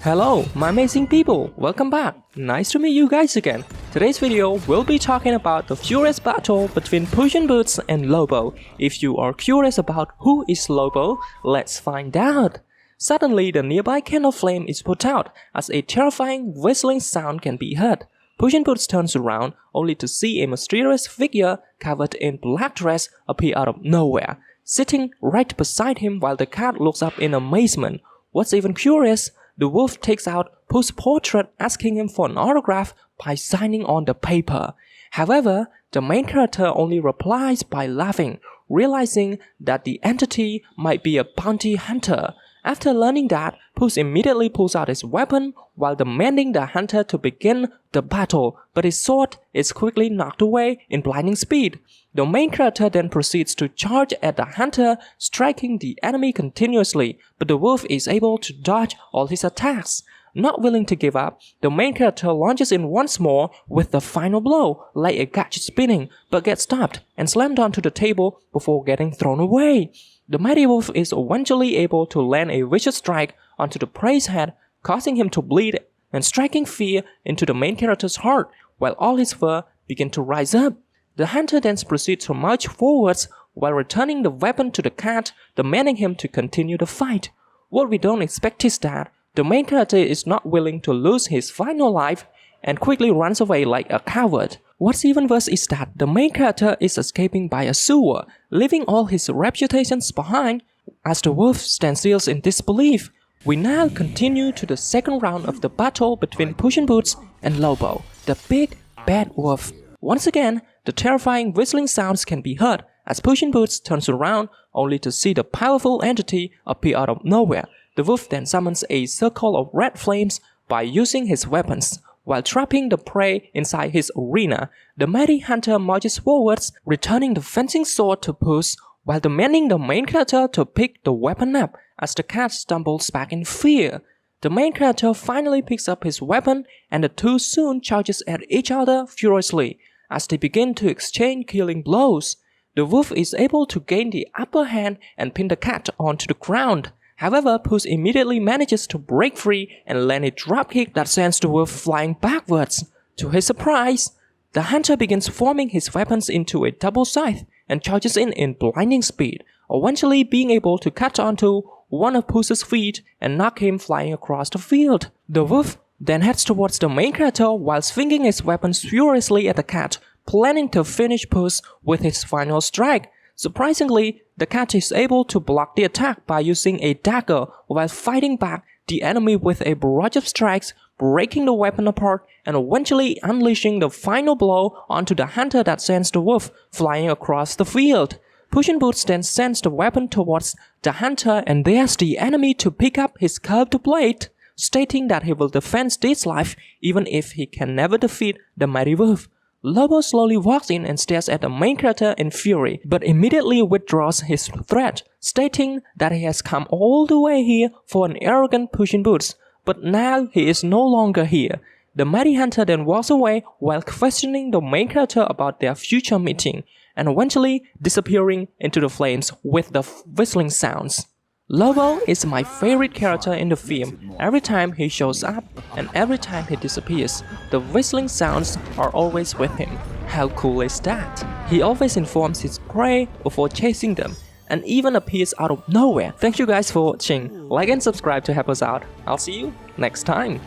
Hello, my amazing people, welcome back. Nice to meet you guys again. Today's video will be talking about the furious battle between Puss in Boots and Lobo. If you are curious about who is Lobo, let's find out. Suddenly, the nearby candle flame is put out as a terrifying whistling sound can be heard. Puss in Boots turns around only to see a mysterious figure covered in black dress appear out of nowhere, sitting right beside him while the cat looks up in amazement. What's even curious, the wolf takes out Puss' portrait asking him for an autograph by signing on the paper. However, the main character only replies by laughing, realizing that the entity might be a bounty hunter. After learning that, Puss immediately pulls out his weapon while demanding the hunter to begin the battle, but his sword is quickly knocked away in blinding speed. The main character then proceeds to charge at the hunter, striking the enemy continuously, but the wolf is able to dodge all his attacks. Not willing to give up, the main character launches in once more with the final blow, like a gadget spinning, but gets stopped and slammed onto the table before getting thrown away. The mighty wolf is eventually able to land a vicious strike onto the prey's head, causing him to bleed and striking fear into the main character's heart, while all his fur begin to rise up. The hunter then proceeds to march forwards while returning the weapon to the cat, demanding him to continue the fight. What we don't expect is that the main character is not willing to lose his final life and quickly runs away like a coward. What's even worse is that the main character is escaping by a sewer, leaving all his reputations behind. As the wolf stands still in disbelief, we now continue to the second round of the battle between Puss in Boots and Lobo, the big bad wolf. Once again, the terrifying whistling sounds can be heard as Puss in Boots turns around only to see the powerful entity appear out of nowhere. The wolf then summons a circle of red flames by using his weapons. While trapping the prey inside his arena, the mighty hunter marches forwards, returning the fencing sword to Puss while demanding the main character to pick the weapon up as the cat stumbles back in fear. The main character finally picks up his weapon and the two soon charges at each other furiously as they begin to exchange killing blows. The wolf is able to gain the upper hand and pin the cat onto the ground. However, Puss immediately manages to break free and land a dropkick that sends the wolf flying backwards. To his surprise, the hunter begins forming his weapons into a double scythe and charges in blinding speed, eventually being able to cut onto one of Puss's feet and knock him flying across the field. The wolf then heads towards the main character while swinging his weapons furiously at the cat, planning to finish Puss with his final strike. Surprisingly, the cat is able to block the attack by using a dagger while fighting back the enemy with a barrage of strikes, breaking the weapon apart and eventually unleashing the final blow onto the hunter that sends the wolf flying across the field. Puss in Boots then sends the weapon towards the hunter and dares the enemy to pick up his curved blade, stating that he will defend his life even if he can never defeat the mighty wolf. Lobo slowly walks in and stares at the main character in fury, but immediately withdraws his threat, stating that he has come all the way here for an arrogant Puss in Boots, but now he is no longer here. The mighty hunter then walks away while questioning the main character about their future meeting, and eventually disappearing into the flames with the whistling sounds. Lobo is my favorite character in the film. Every time he shows up and every time he disappears, the whistling sounds are always with him. How cool is that? He always informs his prey before chasing them and even appears out of nowhere. Thank you guys for watching. Like and subscribe to help us out. I'll see you next time.